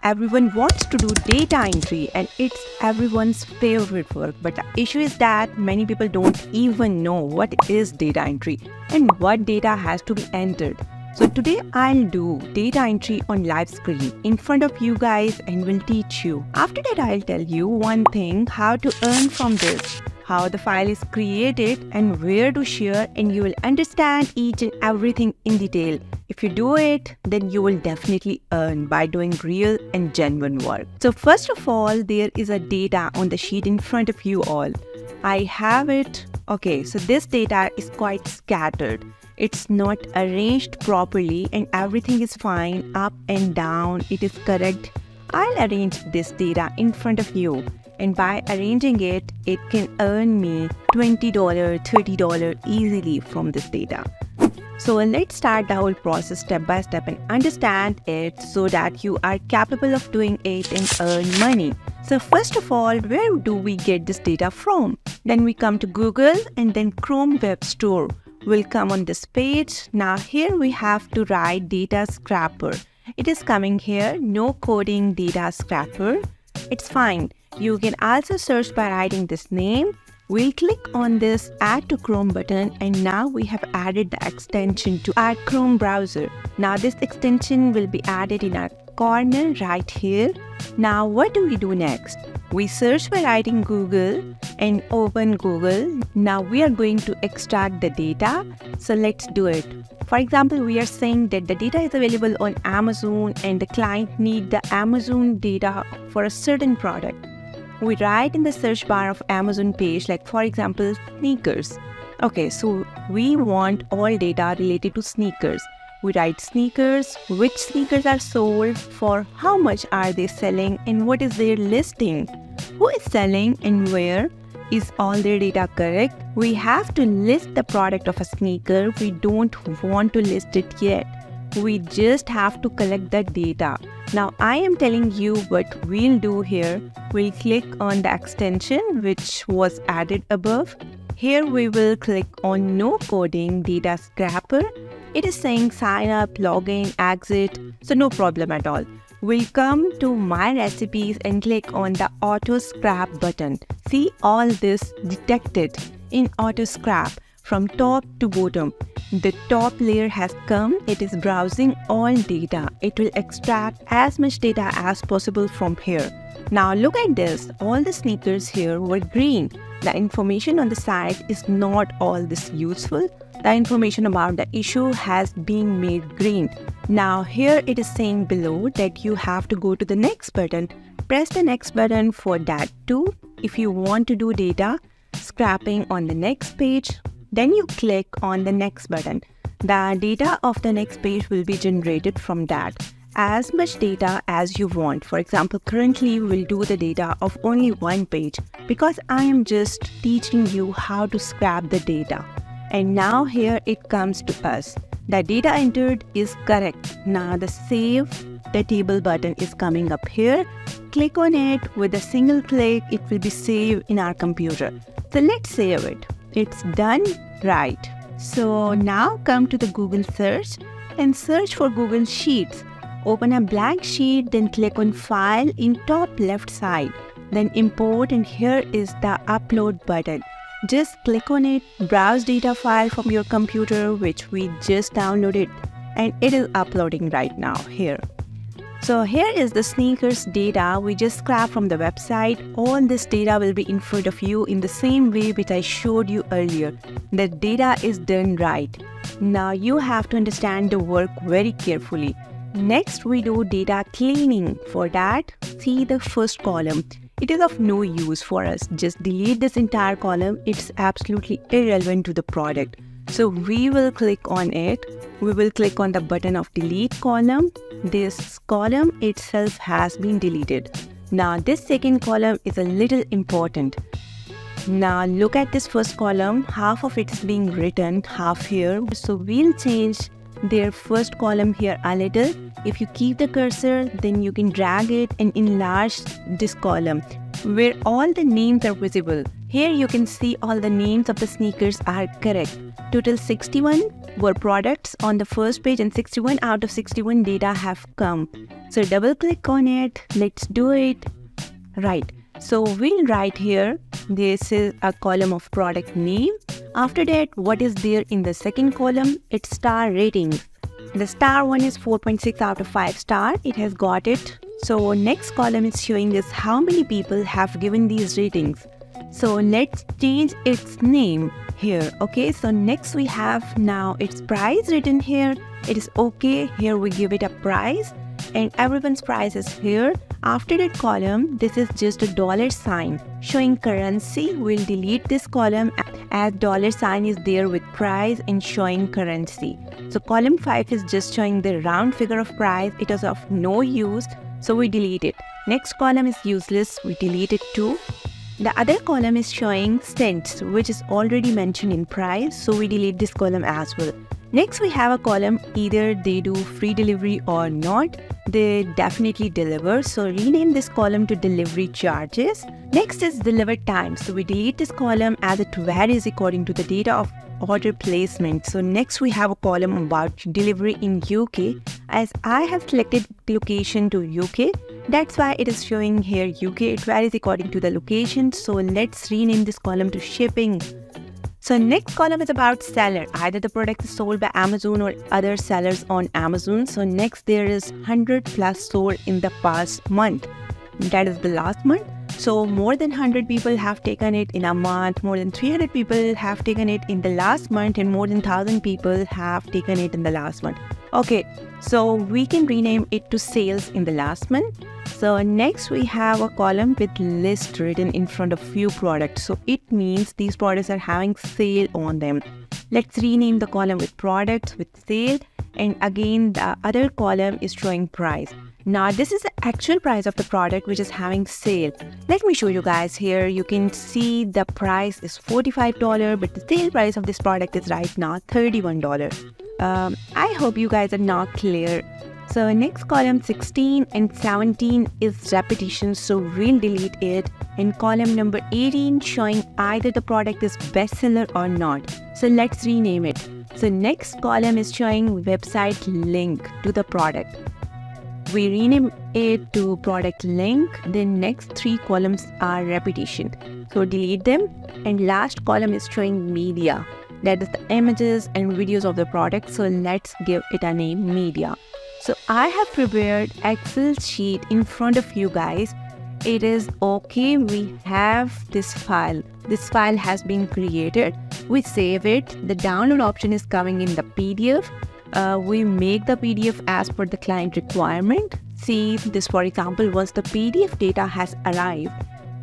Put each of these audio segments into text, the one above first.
everyone wants to do data entry and it's everyone's favorite work. But the issue is that many people don't even know what is data entry and what data has to be entered. So today I'll do data entry on live screen in front of you guys and will teach you. After that I'll tell you one thing, how to earn from this, how the file is created and where to share, and you will understand each and everything in detail. If you do it, then you will definitely earn by doing real and genuine work. So first of all, there is a data on the sheet in front of you all. I have it. Okay, so this data is quite scattered. It's not arranged properly and everything is fine up and down. It is correct. I'll arrange this data in front of you. And by arranging it, it can earn me $20, $30 easily from this data. So let's start the whole process step by step and understand it so that you are capable of doing it and earn money. So first of all, where do we get this data from? Then we come to Google and then Chrome Web Store will come on this page. Now here we have to write data scraper. It is coming here, no coding data scraper. It's fine. You can also search by writing this name. We'll click on this add to Chrome button and now we have added the extension to our Chrome browser. Now this extension will be added in our corner right here. Now what do we do next? We search by writing Google and open Google. Now we are going to extract the data. So let's do it. For example, we are saying that the data is available on Amazon and the client needs the Amazon data for a certain product. We write in the search bar of Amazon page, like for example, sneakers. Okay, so we want all data related to sneakers. We write sneakers, which sneakers are sold, for how much are they selling, and what is their listing. Who is selling and where? Is all their data correct? We have to list the product of a sneaker. We don't want to list it yet. We just have to collect the data. Now I am telling you what we'll do here. We'll click on the extension which was added above. Here we will click on no coding data scraper. It is saying sign up, login, exit, so no problem at all. We'll come to my recipes and click on the auto scrap button. See, all this detected in auto scrap from top to bottom. The top layer has come. It is browsing all data. It will extract as much data as possible from here. Now look at this. All the sneakers here were green. The information on the site is not all this useful. The information about the issue has been made green. Now here it is saying below that you have to go to the next button. Press the next button for that too. If you want to do data scrapping on the next page, then you click on the next button. The data of the next page will be generated from that. As much data as you want. For example, currently we'll do the data of only one page because I am just teaching you how to scrap the data. And now here it comes to us. The data entered is correct. Now the save the table button is coming up here. Click on it. With a single click, it will be saved in our computer. So let's save it. It's done, right? So now come to the Google search and search for Google Sheets. Open a blank sheet, then click on File in top left side. Then Import, and here is the Upload button. Just click on it, browse data file from your computer which we just downloaded, and it is uploading right now here. So here is the sneakers data we just scrapped from the website. All this data will be in front of you in the same way which I showed you earlier. The data is done right. Now you have to understand the work very carefully. Next we do data cleaning. For that, see the first column. It is of no use for us. Just delete this entire column. It's absolutely irrelevant to the product. So we will click on it. We will click on the button of delete column. This column itself has been deleted. Now this second column is a little important. Now look at this first column. Half of it is being written, half here. So we'll change their first column here a little. If you keep the cursor, then you can drag it and enlarge this column where all the names are visible. Here you can see all the names of the sneakers are correct. total 61 were products on the first page, and 61 out of 61 data have come. So double click on it. Let's do it. Right. So we'll write here, this is a column of product name. After that, what is there in the second column? It's star ratings. The star one is 4.6 out of 5 star. It has got it. So next column is showing us how many people have given these ratings. So let's change its name here. Okay, so next we have now its price written here. It is okay. Here we give it a price and everyone's price is here. After that column, this is just a dollar sign showing currency. We'll delete this column as dollar sign is there with price and showing currency. So column 5 is just showing the round figure of price. It is of no use, so we delete it. Next column is useless. We delete it too. The other column is showing cents, which is already mentioned in price, so we delete this column as well. Next we have a column, either they do free delivery or not. They definitely deliver, so rename this column to delivery charges. Next is delivered time, so we delete this column as it varies according to the data of order placement. So next we have a column about delivery in UK. As I have selected location to UK, that's why it is showing here UK. It varies according to the location, so let's rename this column to shipping. So next column is about seller. Either the product is sold by Amazon or other sellers on Amazon. So next there is 100 plus sold in the past month. That is the last month. So more than 100 people have taken it in a month, more than 300 people have taken it in the last month, and more than 1,000 people have taken it in the last month. Okay, so we can rename it to sales in the last month. So next we have a column with list written in front of few products. So it means these products are having sale on them. Let's rename the column with products with sale, and again the other column is showing price. Now this is the actual price of the product which is having sale. Let me show you guys here. You can see the price is $45, but the sale price of this product is right now $31. I hope you guys are now clear. So next column 16 and 17 is repetition, so we'll delete it. And column number 18 showing either the product is bestseller or not. So let's rename it. So next column is showing website link to the product. We rename it to product link. Then next 3 columns are repetition, so delete them. And last column is showing media. That is the images and videos of the product. So let's give it a name, media. So I have prepared Excel sheet in front of you guys. It is okay. We have this file. This file has been created. We save it. The download option is coming in the PDF. We make the PDF as per the client requirement. See this, for example, once the PDF data has arrived,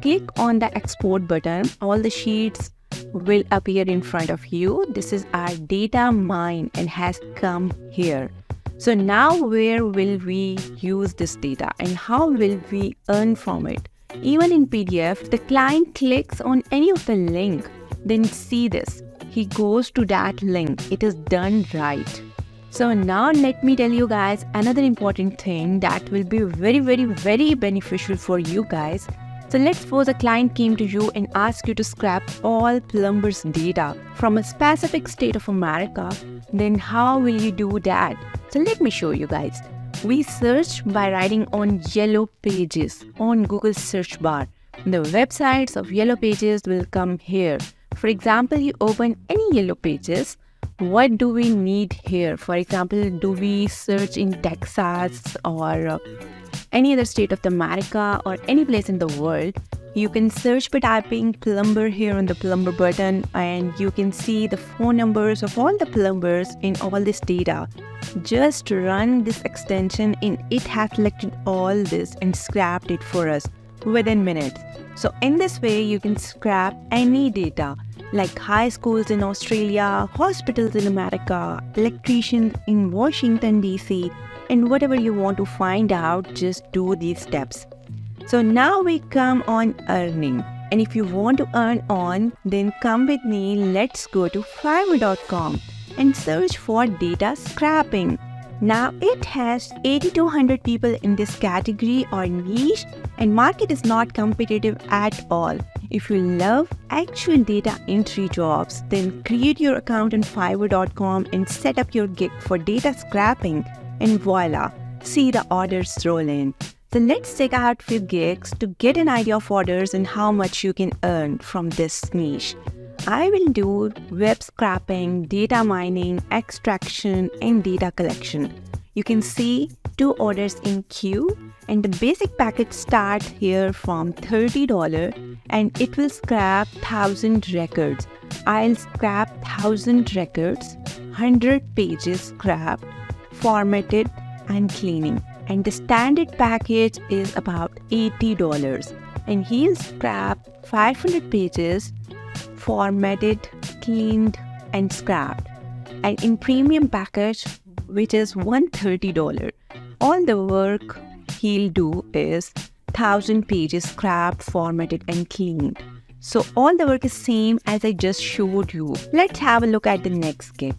click on the export button. All the sheets will appear in front of you. This is our data mine and has come here. So now where will we use this data and how will we earn from it? Even in PDF, the client clicks on any of the link, then see this. He goes to that link. It is done right. So now let me tell you guys another important thing that will be very beneficial for you guys. So let's suppose a client came to you and asked you to scrap all plumbers' data from a specific state of America. Then how will you do that? So let me show you guys. We search by writing on Yellow Pages on Google search bar. The websites of Yellow Pages will come here. For example, you open any Yellow Pages. What do we need here? For example, do we search in Texas or any other state of America or any place in the world? You can search by typing plumber here on the plumber button, and you can see the phone numbers of all the plumbers in all this data. Just run this extension and it has selected all this and scrapped it for us within minutes. So in this way, you can scrap any data like high schools in Australia, hospitals in America, electricians in Washington DC, and whatever you want to find out, just do these steps. So now we come on earning. And if you want to earn on, then come with me. Let's go to Fiverr.com and search for data scrapping. Now it has 8,200 people in this category or niche, and market is not competitive at all. If you love actual data entry jobs, then create your account on Fiverr.com and set up your gig for data scrapping, and voila, see the orders roll in. So let's check out few gigs to get an idea of orders and how much you can earn from this niche. I will do web scraping, data mining, extraction, and data collection. You can see 2 orders in queue, and the basic package start here from $30 and it will scrap 1000 records. I'll scrap 1000 records, 100 pages scrapped, formatted and cleaning. And the standard package is about $80. And he'll scrap 500 pages, formatted, cleaned and scrapped. And in premium package, which is $130, all the work he'll do is 1000 pages scrapped, formatted and cleaned. So all the work is same as I just showed you. Let's have a look at the next gig.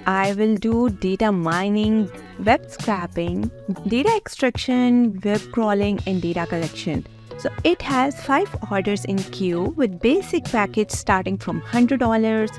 I will do data mining, web scraping, data extraction, web crawling and data collection. So it has 5 orders in queue with basic package starting from $100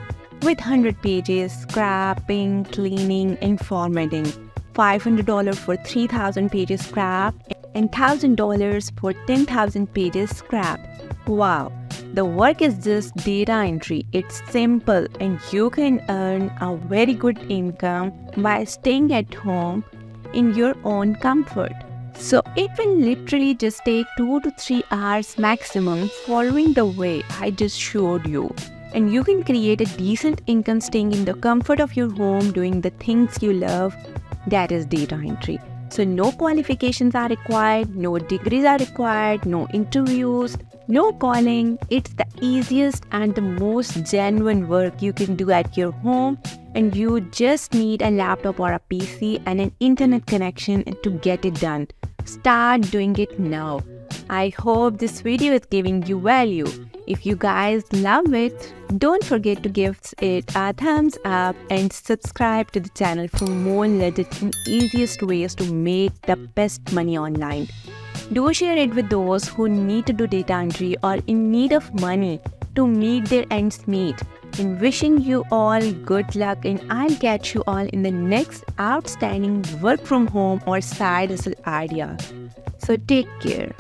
with 100 pages, scrapping, cleaning and formatting. $500 for 3000 pages scrapped and $1000 for 10,000 pages scrapped. Wow! The work is just data entry. It's simple and you can earn a very good income by staying at home in your own comfort. So it will literally just take 2 to 3 hours maximum following the way I just showed you. And you can create a decent income staying in the comfort of your home doing the things you love. That is data entry. So no qualifications are required, no degrees are required, no interviews, no calling. It's the easiest and the most genuine work you can do at your home, and you just need a laptop or a PC and an internet connection to get it done. Start doing it now. I hope this video is giving you value. If you guys love it, don't forget to give it a thumbs up and subscribe to the channel for more legit and easiest ways to make the best money online. Do share it with those who need to do data entry or in need of money to meet their ends meet. In wishing you all good luck, and I'll catch you all in the next outstanding work from home or side hustle idea. So take care.